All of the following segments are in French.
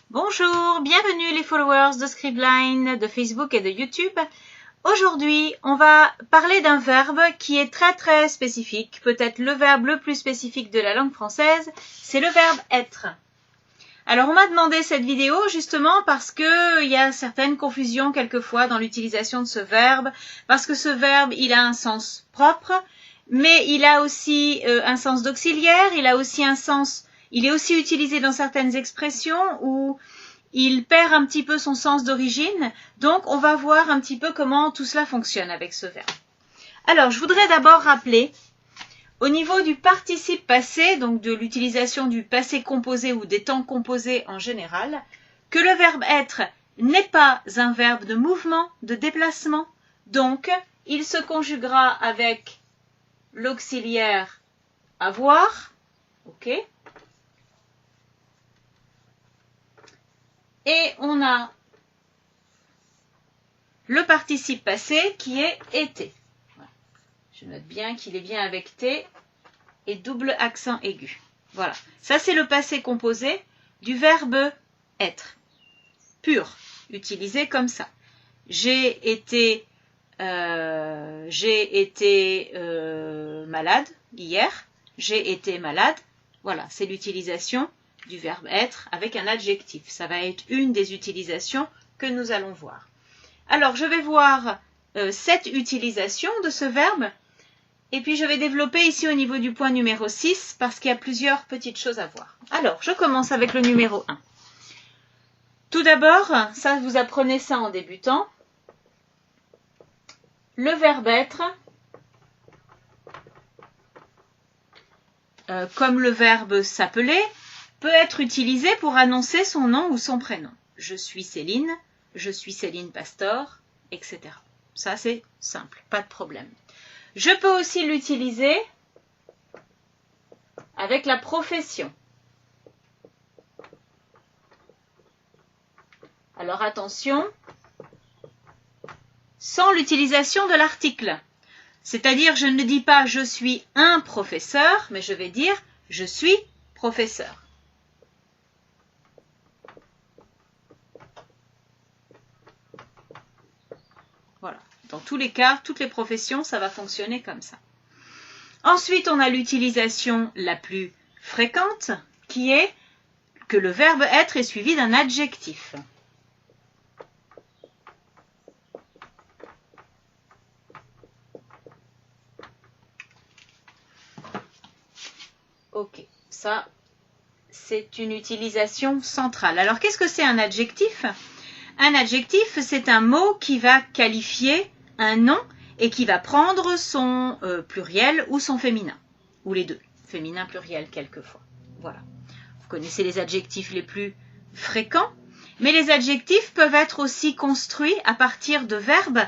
Bonjour, bienvenue les followers de Scribline, de Facebook et de YouTube. Aujourd'hui, on va parler d'un verbe qui est très spécifique, peut-être le verbe le plus spécifique de la langue française, c'est le verbe être. Alors on m'a demandé cette vidéo justement parce que il y a certaines confusions quelquefois dans l'utilisation de ce verbe, parce que ce verbe il a un sens propre, mais il a aussi un sens d'auxiliaire, il est aussi utilisé dans certaines expressions où il perd un petit peu son sens d'origine. Donc on va voir un petit peu comment tout cela fonctionne avec ce verbe. Alors je voudrais d'abord rappeler au niveau du participe passé, donc de l'utilisation du passé composé ou des temps composés en général, que le verbe être n'est pas un verbe de mouvement, de déplacement. Donc, il se conjuguera avec l'auxiliaire avoir, ok. Et on a le participe passé qui est été. Je note bien qu'il est bien avec T et double accent aigu. Voilà, ça c'est le passé composé du verbe être, pur, utilisé comme ça. J'ai été malade hier, j'ai été malade. Voilà, c'est l'utilisation du verbe être avec un adjectif. Ça va être une des utilisations que nous allons voir. Alors, je vais voir cette utilisation de ce verbe. Et puis, je vais développer ici au niveau du point numéro 6 parce qu'il y a plusieurs petites choses à voir. Alors, je commence avec le numéro 1. Tout d'abord, ça, vous apprenez ça en débutant. Le verbe être, comme le verbe s'appeler, peut être utilisé pour annoncer son nom ou son prénom. Je suis Céline Pastor, etc. Ça, c'est simple, pas de problème. Je peux aussi l'utiliser avec la profession. Alors attention, sans l'utilisation de l'article. C'est-à-dire, je ne dis pas je suis un professeur, mais je vais dire je suis professeur. Voilà. Dans tous les cas, toutes les professions, ça va fonctionner comme ça. Ensuite, on a l'utilisation la plus fréquente, qui est que le verbe être est suivi d'un adjectif. Ok, ça, c'est une utilisation centrale. Alors, qu'est-ce que c'est un adjectif ? Un adjectif, c'est un mot qui va qualifier un nom et qui va prendre son pluriel ou son féminin, ou les deux, féminin, pluriel, quelquefois. Voilà. Vous connaissez les adjectifs les plus fréquents, mais les adjectifs peuvent être aussi construits à partir de verbes.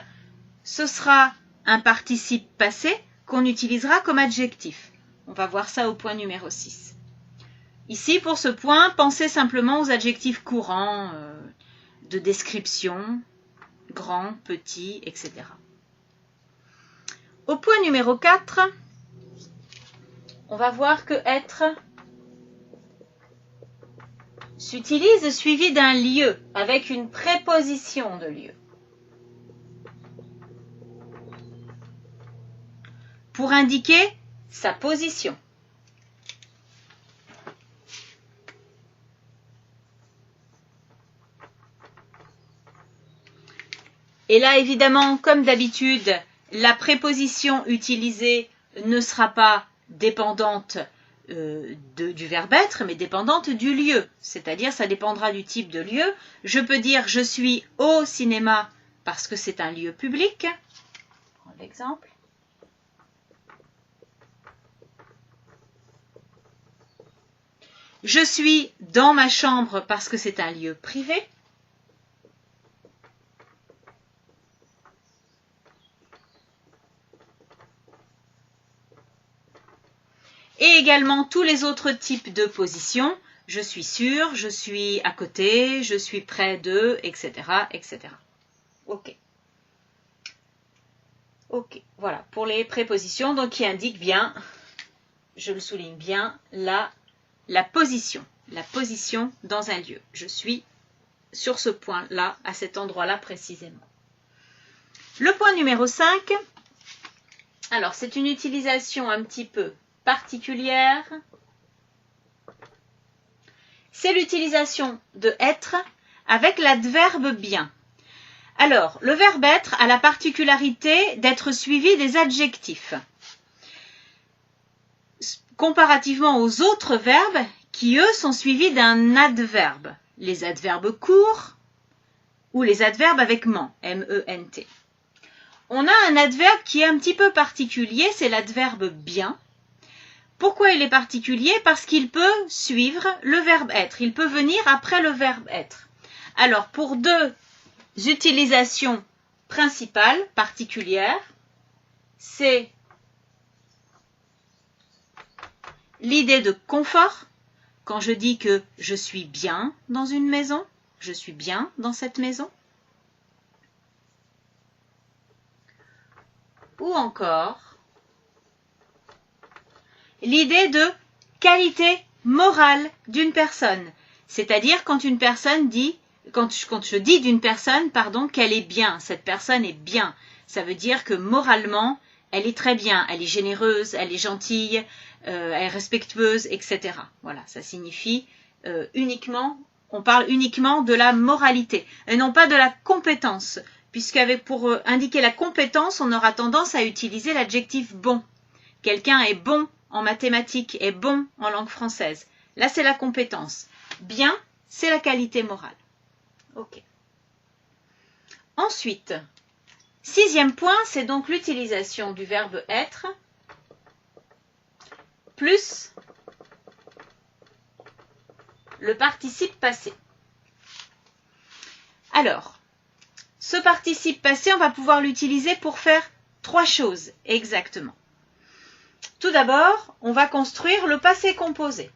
Ce sera un participe passé qu'on utilisera comme adjectif. On va voir ça au point numéro 6. Ici, pour ce point, pensez simplement aux adjectifs courants, de description, grand, petit, etc. Au point numéro 4, on va voir que être s'utilise suivi d'un lieu avec une préposition de lieu. Pour indiquer sa position. Et là, évidemment, comme d'habitude, la préposition utilisée ne sera pas dépendante du verbe être, mais dépendante du lieu. C'est-à-dire, ça dépendra du type de lieu. Je peux dire « je suis au cinéma » parce que c'est un lieu public. Prends l'exemple. Je suis dans ma chambre parce que c'est un lieu privé. Et également tous les autres types de positions. Je suis sûr, je suis à côté, je suis près de, etc., etc. Ok. Ok, voilà, pour les prépositions, donc qui indiquent bien, je le souligne bien, la position. la position dans un lieu. Je suis sur ce point-là, à cet endroit-là précisément. Le point numéro 5, alors c'est une utilisation un petit peu particulière. C'est l'utilisation de être avec l'adverbe bien. Alors, le verbe être a la particularité d'être suivi des adjectifs, comparativement aux autres verbes qui, eux, sont suivis d'un adverbe. Les adverbes courts ou les adverbes avec ment, M-E-N-T. On a un adverbe qui est un petit peu particulier, c'est l'adverbe bien. Pourquoi il est particulier? Parce qu'il peut suivre le verbe être. Il peut venir après le verbe être. Alors, pour deux utilisations principales, particulières, c'est l'idée de confort. Quand je dis que je suis bien dans une maison, je suis bien dans cette maison. Ou encore l'idée de qualité morale d'une personne. C'est-à-dire quand une personne dit, quand je dis d'une personne, qu'elle est bien, cette personne est bien. Ça veut dire que moralement, elle est très bien, elle est généreuse, elle est gentille, elle est respectueuse, etc. Voilà, ça signifie on parle uniquement de la moralité et non pas de la compétence, puisque pour indiquer la compétence, on aura tendance à utiliser l'adjectif bon. Quelqu'un est bon en mathématiques, est bon en langue française. Là, c'est la compétence. Bien, c'est la qualité morale. Ok. Ensuite, 6e point, c'est donc l'utilisation du verbe être plus le participe passé. Alors, ce participe passé, on va pouvoir l'utiliser pour faire 3 choses exactement. Tout d'abord, on va construire le passé composé.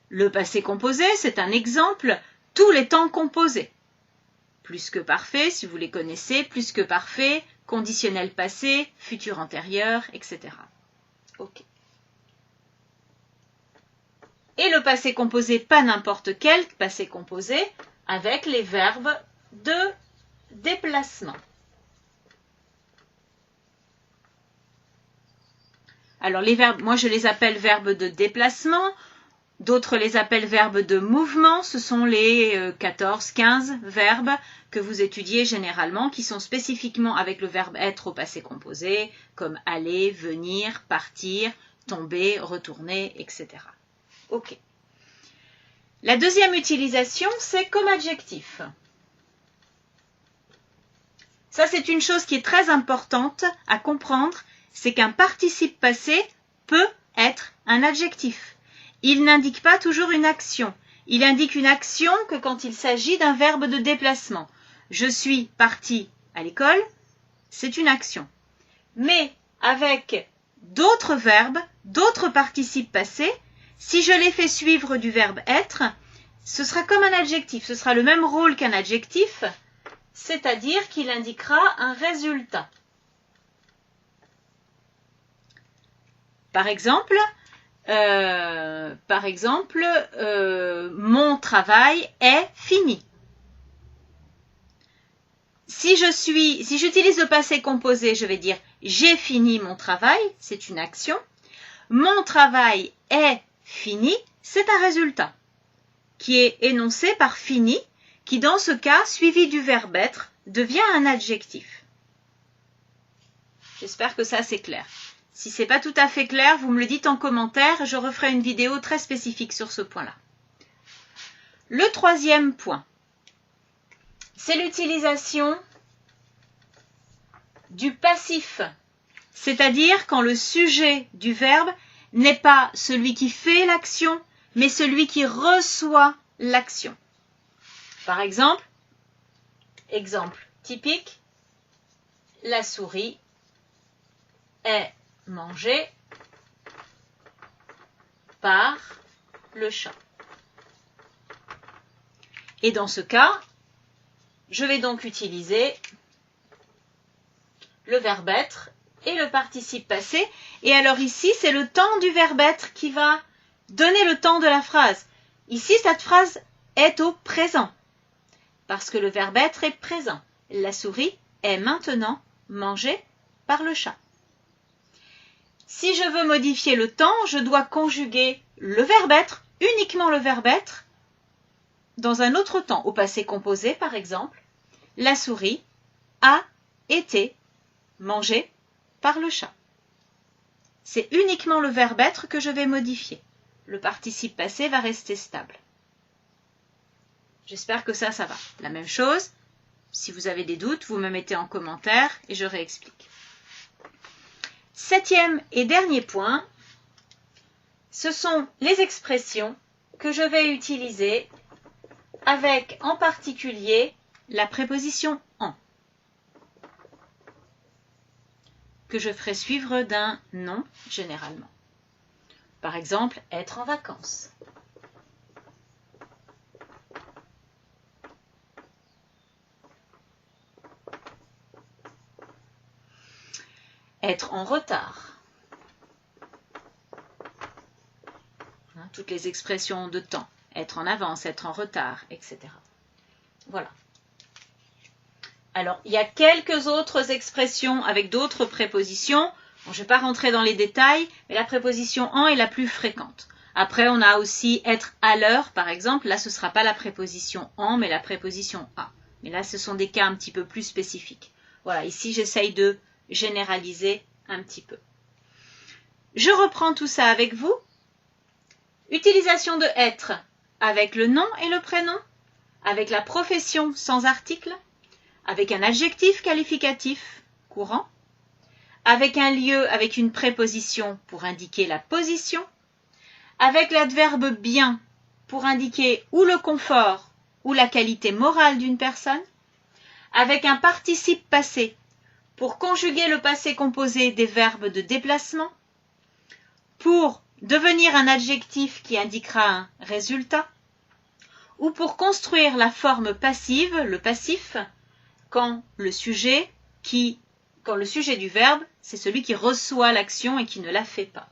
Le passé composé, c'est un exemple, tous les temps composés. Plus que parfait, si vous les connaissez, plus que parfait, conditionnel passé, futur antérieur, etc. Ok. Et le passé composé, pas n'importe quel passé composé, avec les verbes de déplacement. Alors les verbes, moi je les appelle verbes de déplacement, d'autres les appellent verbes de mouvement, ce sont les 14-15 verbes que vous étudiez généralement, qui sont spécifiquement avec le verbe être au passé composé, comme aller, venir, partir, tomber, retourner, etc. Ok. La deuxième utilisation, c'est comme adjectif. Ça, c'est une chose qui est très importante à comprendre, c'est qu'un participe passé peut être un adjectif. Il n'indique pas toujours une action. Il indique une action que quand il s'agit d'un verbe de déplacement. Je suis parti à l'école, c'est une action. Mais avec d'autres verbes, d'autres participes passés, si je les fais suivre du verbe être, ce sera comme un adjectif. Ce sera le même rôle qu'un adjectif, c'est-à-dire qu'il indiquera un résultat. Par exemple, mon travail est fini. Si j'utilise le passé composé, je vais dire j'ai fini mon travail, c'est une action. Mon travail est fini, c'est un résultat qui est énoncé par fini, qui dans ce cas, suivi du verbe être, devient un adjectif. J'espère que ça c'est clair. Si ce n'est pas tout à fait clair, vous me le dites en commentaire, je referai une vidéo très spécifique sur ce point-là. Le 3e point, c'est l'utilisation du passif, c'est-à-dire quand le sujet du verbe n'est pas celui qui fait l'action, mais celui qui reçoit l'action. Par exemple typique, la souris est mangée par le chat. Et dans ce cas, je vais donc utiliser le verbe être et le participe passé. Et alors ici, c'est le temps du verbe être qui va donner le temps de la phrase. Ici, cette phrase est au présent, parce que le verbe être est présent. La souris est maintenant mangée par le chat. Si je veux modifier le temps, je dois conjuguer le verbe être, uniquement le verbe être, dans un autre temps, au passé composé par exemple. La souris a été mangée par le chat. C'est uniquement le verbe être que je vais modifier. Le participe passé va rester stable. J'espère que ça va. La même chose, si vous avez des doutes, vous me mettez en commentaire et je réexplique. 7e et dernier point, ce sont les expressions que je vais utiliser avec en particulier la préposition en, que je ferai suivre d'un nom généralement. Par exemple, être en vacances. Être en retard. Toutes les expressions de temps. Être en avance, être en retard, etc. Voilà. Alors, il y a quelques autres expressions avec d'autres prépositions. Bon, je ne vais pas rentrer dans les détails, mais la préposition en est la plus fréquente. Après, on a aussi être à l'heure, par exemple. Là, ce ne sera pas la préposition en, mais la préposition à. Mais là, ce sont des cas un petit peu plus spécifiques. Voilà, ici, j'essaye de généraliser un petit peu. Je reprends tout ça avec vous. Utilisation de être avec le nom et le prénom, avec la profession sans article, avec un adjectif qualificatif courant, avec un lieu avec une préposition pour indiquer la position, avec l'adverbe bien pour indiquer ou le confort ou la qualité morale d'une personne, avec un participe passé pour conjuguer le passé composé des verbes de déplacement, pour devenir un adjectif qui indiquera un résultat, ou pour construire la forme passive, le passif, quand le sujet du verbe, c'est celui qui reçoit l'action et qui ne la fait pas.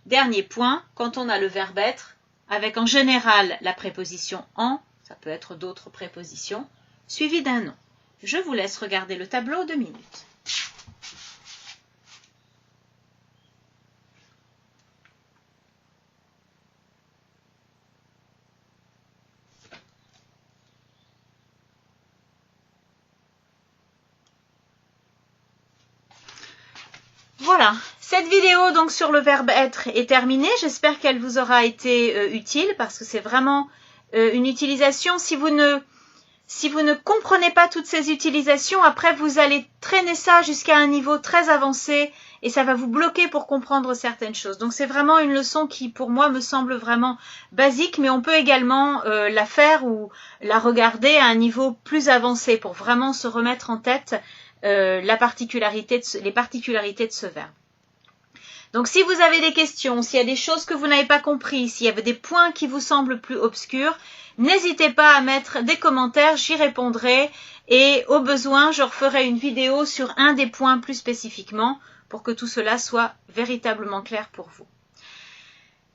Dernier point, quand on a le verbe être, avec en général la préposition en, ça peut être d'autres prépositions, suivi d'un nom. Je vous laisse regarder le tableau 2 minutes. Voilà, cette vidéo donc sur le verbe être est terminée. J'espère qu'elle vous aura été utile parce que c'est vraiment une utilisation. Si vous ne comprenez pas toutes ces utilisations, après vous allez traîner ça jusqu'à un niveau très avancé et ça va vous bloquer pour comprendre certaines choses. Donc c'est vraiment une leçon qui pour moi me semble vraiment basique, mais on peut également la faire ou la regarder à un niveau plus avancé pour vraiment se remettre en tête les particularités de ce verbe. Donc si vous avez des questions, s'il y a des choses que vous n'avez pas compris, s'il y avait des points qui vous semblent plus obscurs, n'hésitez pas à mettre des commentaires, j'y répondrai et au besoin, je referai une vidéo sur un des points plus spécifiquement pour que tout cela soit véritablement clair pour vous.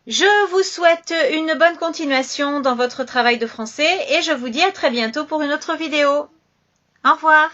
Je vous souhaite une bonne continuation dans votre travail de français et je vous dis à très bientôt pour une autre vidéo. Au revoir.